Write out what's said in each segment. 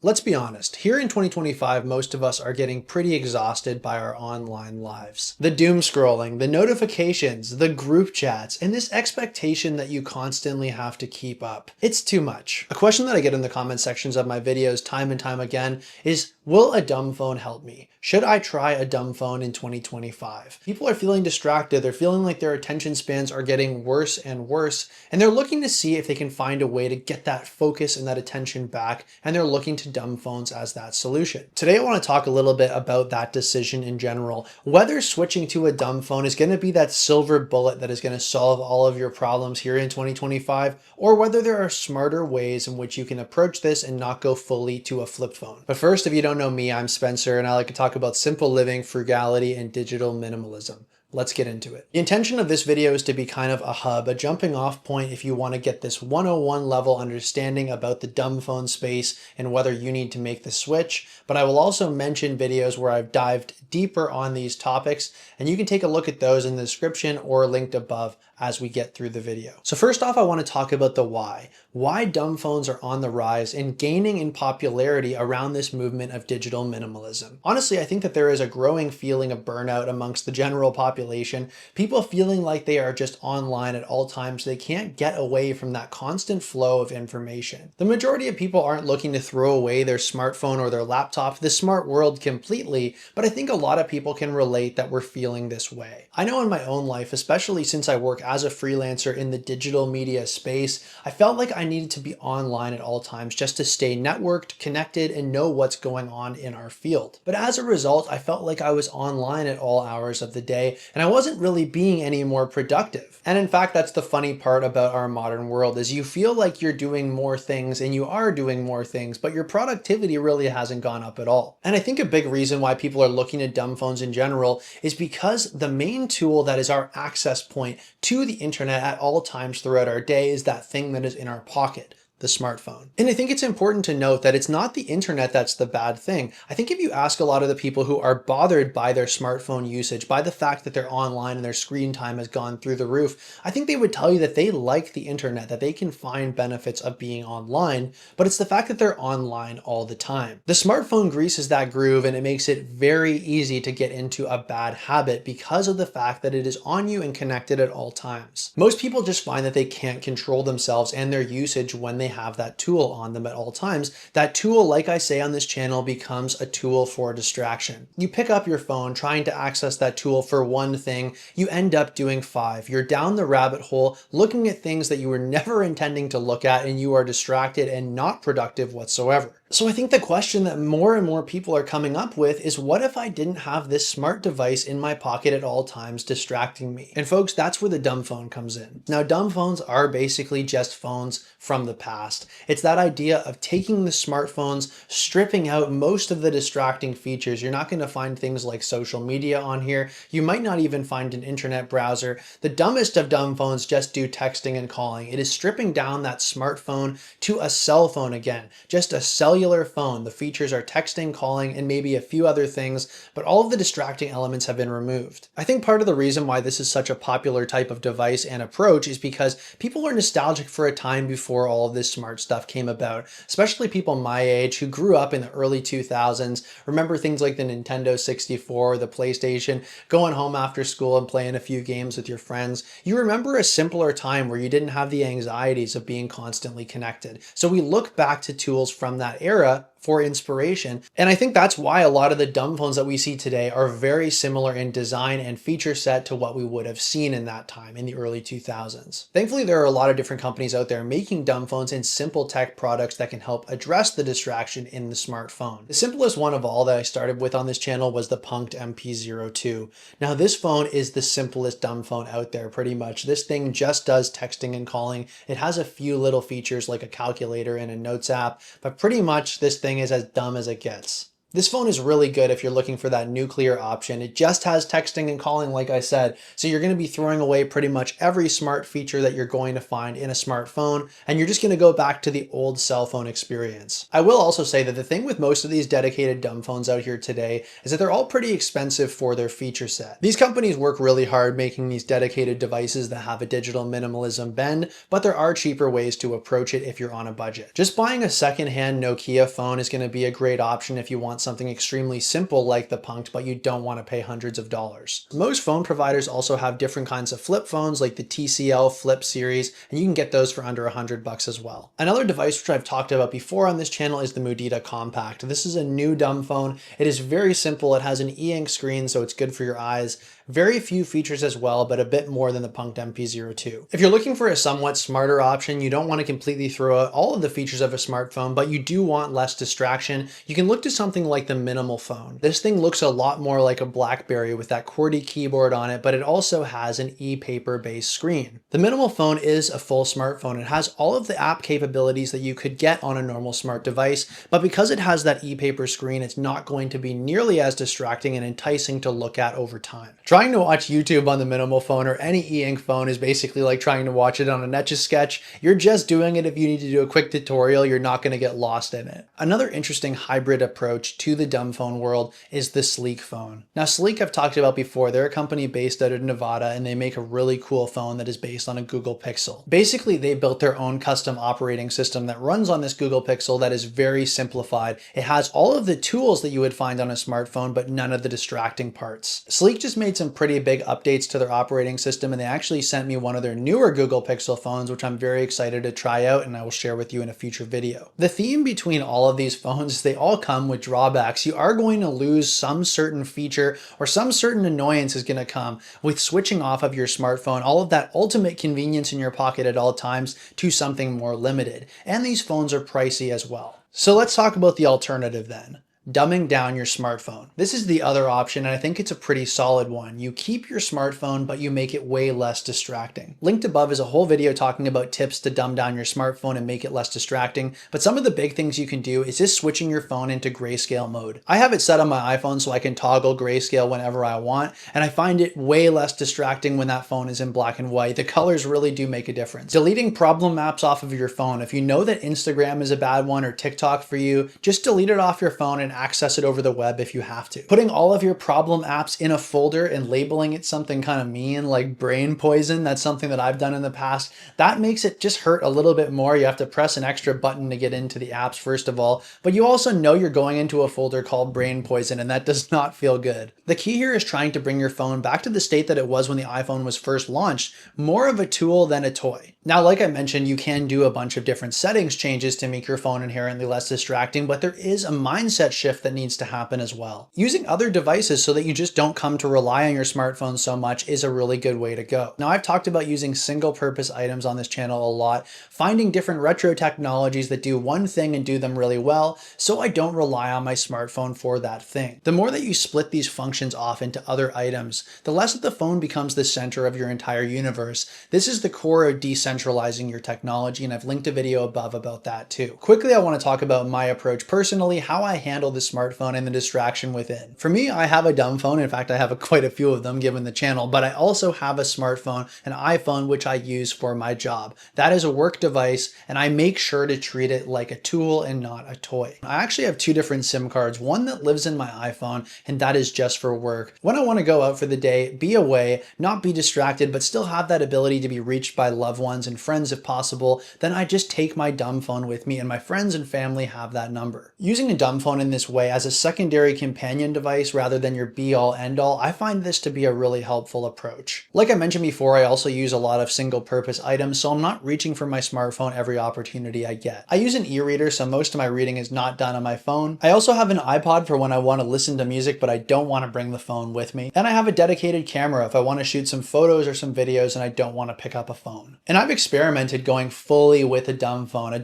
Let's be honest, here in 2025, most of us are getting pretty exhausted by our online lives. The doom scrolling, the notifications, the group chats, and this expectation that you constantly have to keep up. It's too much. A question that I get in the comment sections of my videos time and time again is, will a dumb phone help me? Should I try a dumb phone in 2025? People are feeling distracted, they're feeling like their attention spans are getting worse and worse, and they're looking to see if they can find a way to get that focus and that attention back, and they're looking to dumb phones as that solution. Today I want to talk a little bit about that decision in general, whether switching to a dumb phone is going to be that silver bullet that is going to solve all of your problems here in 2025, or whether there are smarter ways in which you can approach this and not go fully to a flip phone. But first, if you don't know me, I'm Spencer, and I like to talk about simple living, frugality, and digital minimalism. Let's get into it. The intention of this video is to be kind of a hub, a jumping off point if you want to get this 101 level understanding about the dumb phone space and whether you need to make the switch. But I will also mention videos where I've dived deeper on these topics, and you can take a look at those in the description or linked above as we get through the video. So first off, I want to talk about the why. Why dumb phones are on the rise and gaining in popularity around this movement of digital minimalism. Honestly, I think that there is a growing feeling of burnout amongst the general population, people feeling like they are just online at all times. They can't get away from that constant flow of information. The majority of people aren't looking to throw away their smartphone or their laptop, the smart world completely, but I think a lot of people can relate that we're feeling this way. I know in my own life, especially since I work as a freelancer in the digital media space, I felt like I needed to be online at all times just to stay networked, connected, and know what's going on in our field. But as a result, I felt like I was online at all hours of the day, and I wasn't really being any more productive. And in fact, that's the funny part about our modern world, is you feel like you're doing more things and you are doing more things, but your productivity really hasn't gone up at all. And I think a big reason why people are looking at dumb phones in general is because the main tool that is our access point to the internet at all times throughout our day is that thing that is in our pocket, the smartphone. And I think it's important to note that it's not the internet that's the bad thing. I think if you ask a lot of the people who are bothered by their smartphone usage, by the fact that they're online and their screen time has gone through the roof, I think they would tell you that they like the internet, that they can find benefits of being online, but it's the fact that they're online all the time. The smartphone greases that groove, and it makes it very easy to get into a bad habit because of the fact that it is on you and connected at all times. Most people just find that they can't control themselves and their usage when they have that tool on them at all times. That tool, like I say on this channel, becomes a tool for distraction. You pick up your phone trying to access that tool for one thing, you end up doing five. You're down the rabbit hole looking at things that you were never intending to look at, and you are distracted and not productive whatsoever. So I think the question that more and more people are coming up with is, what if I didn't have this smart device in my pocket at all times distracting me? And folks, that's where the dumb phone comes in. Now, dumb phones are basically just phones from the past. It's that idea of taking the smartphones, stripping out most of the distracting features. You're not going to find things like social media on here. You might not even find an internet browser. The dumbest of dumb phones just do texting and calling. It is stripping down that smartphone to a cell phone again, just a cellular phone. The features are texting, calling, and maybe a few other things, but all of the distracting elements have been removed. I think part of the reason why this is such a popular type of device and approach is because people are nostalgic for a time before all of this smart stuff came about, especially people my age who grew up in the early 2000s, remember things like the Nintendo 64, the PlayStation, going home after school and playing a few games with your friends. You remember a simpler time where you didn't have the anxieties of being constantly connected. So we look back to tools from that era for inspiration. And I think that's why a lot of the dumb phones that we see today are very similar in design and feature set to what we would have seen in that time in the early 2000s. Thankfully, there are a lot of different companies out there making dumb phones and simple tech products that can help address the distraction in the smartphone. The simplest one of all that I started with on this channel was the Punked MP02. Now, this phone is the simplest dumb phone out there pretty much. This thing just does texting and calling. It has a few little features like a calculator and a notes app, but pretty much this thing is as dumb as it gets. This phone is really good if you're looking for that nuclear option. It just has texting and calling, like I said, so you're going to be throwing away pretty much every smart feature that you're going to find in a smartphone, and you're just going to go back to the old cell phone experience. I will also say that the thing with most of these dedicated dumb phones out here today is that they're all pretty expensive for their feature set. These companies work really hard making these dedicated devices that have a digital minimalism bend, but there are cheaper ways to approach it if you're on a budget. Just buying a secondhand Nokia phone is going to be a great option if you want something extremely simple like the Punkt, but you don't want to pay hundreds of dollars. Most phone providers also have different kinds of flip phones like the TCL Flip series, and you can get those for under $100 as well. Another device which I've talked about before on this channel is the Mudita Compact. This is a new dumb phone. It is very simple. It has an e-ink screen, so it's good for your eyes. Very few features as well, but a bit more than the Punkt MP02. If you're looking for a somewhat smarter option, you don't want to completely throw out all of the features of a smartphone, but you do want less distraction, you can look to something like the Minimal phone. This thing looks a lot more like a BlackBerry with that QWERTY keyboard on it, but it also has an e-paper based screen. The Minimal phone is a full smartphone. It has all of the app capabilities that you could get on a normal smart device, but because it has that e-paper screen, it's not going to be nearly as distracting and enticing to look at over time. Trying to watch YouTube on the Minimal phone or any e-ink phone is basically like trying to watch it on a Etch-a-Sketch. You're just doing it if you need to do a quick tutorial, you're not going to get lost in it. Another interesting hybrid approach to the dumb phone world is the Sleek phone. Now Sleek I've talked about before. They're a company based out of Nevada, and they make a really cool phone that is based on a Google Pixel. Basically, they built their own custom operating system that runs on this Google Pixel that is very simplified. It has all of the tools that you would find on a smartphone, but none of the distracting parts. Sleek just made some pretty big updates to their operating system, and they actually sent me one of their newer Google Pixel phones, which I'm very excited to try out and I will share with you in a future video. The theme between all of these phones is they all come with drawbacks. You are going to lose some certain feature or some certain annoyance is going to come with switching off of your smartphone, all of that ultimate convenience in your pocket at all times to something more limited. And these phones are pricey as well. So let's talk about the alternative then. Dumbing down your smartphone. This is the other option, and I think it's a pretty solid one. You keep your smartphone, but you make it way less distracting. Linked above is a whole video talking about tips to dumb down your smartphone and make it less distracting, but some of the big things you can do is just switching your phone into grayscale mode. I have it set on my iPhone so I can toggle grayscale whenever I want, and I find it way less distracting when that phone is in black and white. The colors really do make a difference. Deleting problem apps off of your phone. If you know that Instagram is a bad one or TikTok for you, just delete it off your phone and access it over the web if you have to. Putting all of your problem apps in a folder and labeling it something kind of mean like brain poison, that's something that I've done in the past. That makes it just hurt a little bit more. You have to press an extra button to get into the apps first of all, but you also know you're going into a folder called brain poison, and that does not feel good. The key here is trying to bring your phone back to the state that it was when the iPhone was first launched, more of a tool than a toy. Now, like I mentioned, you can do a bunch of different settings changes to make your phone inherently less distracting, but there is a mindset shift that needs to happen as well. Using other devices so that you just don't come to rely on your smartphone so much is a really good way to go. Now, I've talked about using single purpose items on this channel a lot, finding different retro technologies that do one thing and do them really well, so I don't rely on my smartphone for that thing. The more that you split these functions off into other items, the less that the phone becomes the center of your entire universe. This is the core of decentralizing your technology, and I've linked a video above about that too. Quickly, I want to talk about my approach personally, how I handle the smartphone and the distraction within. For me, I have a dumb phone. In fact, I have quite a few of them given the channel, but I also have a smartphone, an iPhone, which I use for my job. That is a work device, and I make sure to treat it like a tool and not a toy. I actually have two different SIM cards, one that lives in my iPhone, and that is just for work. When I want to go out for the day, be away, not be distracted, but still have that ability to be reached by loved ones and friends if possible, then I just take my dumb phone with me, and my friends and family have that number. Using a dumb phone in this way as a secondary companion device rather than your be-all end-all, I find this to be a really helpful approach. Like I mentioned before, I also use a lot of single-purpose items, so I'm not reaching for my smartphone every opportunity I get. I use an e-reader, so most of my reading is not done on my phone. I also have an iPod for when I want to listen to music, but I don't want to bring the phone with me. And I have a dedicated camera if I want to shoot some photos or some videos and I don't want to pick up a phone. And I've I've experimented going fully with a dumb phone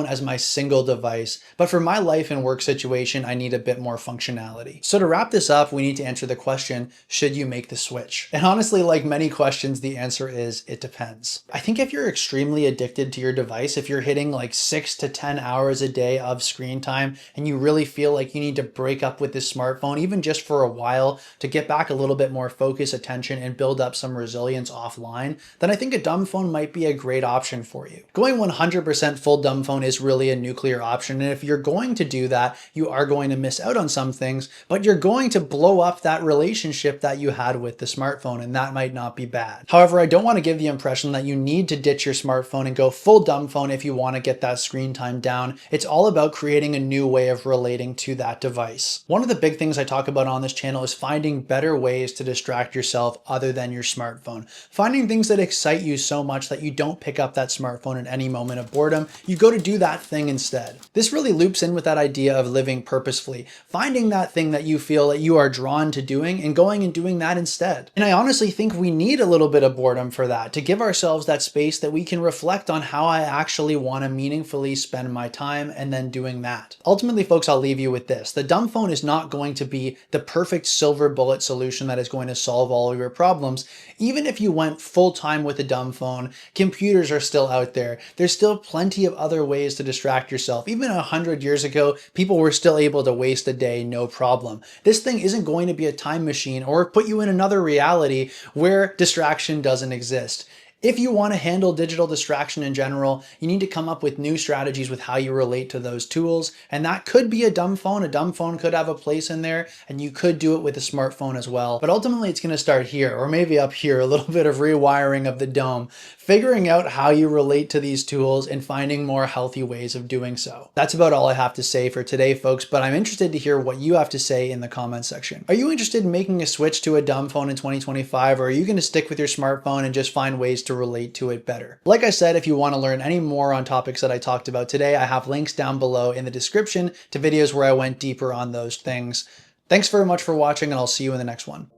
as my single device, but for my life and work situation, I need a bit more functionality. So to wrap this up, we need to answer the question, should you make the switch? And honestly, like many questions, the answer is, it depends. I think if you're extremely addicted to your device, if you're hitting like 6 to 10 hours a day of screen time, and you really feel like you need to break up with this smartphone, even just for a while, to get back a little bit more focus, attention, and build up some resilience offline, then I think a dumb phone might be a great option for you. Going 100% full dumb phone is really a nuclear option, and if you're going to do that, you are going to miss out on some things, but you're going to blow up that relationship that you had with the smartphone, and that might not be bad. However, I don't want to give the impression that you need to ditch your smartphone and go full dumb phone if you want to get that screen time down. It's all about creating a new way of relating to that device. One of the big things I talk about on this channel is finding better ways to distract yourself other than your smartphone. Finding things that excite you so much that you don't pick up that smartphone at any moment of boredom. You go to do that thing instead. This really loops in with that idea of living purposefully. Finding that thing that you feel that you are drawn to doing and going and doing that instead. And I honestly think we need a little bit of boredom for that, to give ourselves that space that we can reflect on how I actually want to meaningfully spend my time and then doing that. Ultimately, folks, I'll leave you with this. The dumb phone is not going to be the perfect silver bullet solution that is going to solve all of your problems. Even if you went full time with a dumb phone, computers are still out there. There's still plenty of other ways to distract yourself. Even 100 years ago, people were still able to waste a day, no problem. This thing isn't going to be a time machine or put you in another reality where distraction doesn't exist. If you want to handle digital distraction in general, you need to come up with new strategies with how you relate to those tools. And that could be a dumb phone. A dumb phone could have a place in there, and you could do it with a smartphone as well. But ultimately, it's going to start here, or maybe up here, a little bit of rewiring of the dome, figuring out how you relate to these tools and finding more healthy ways of doing so. That's about all I have to say for today, folks, but I'm interested to hear what you have to say in the comments section. Are you interested in making a switch to a dumb phone in 2025, or are you going to stick with your smartphone and just find ways to relate to it better? Like I said, if you want to learn any more on topics that I talked about today, I have links down below in the description to videos where I went deeper on those things. Thanks very much for watching, and I'll see you in the next one.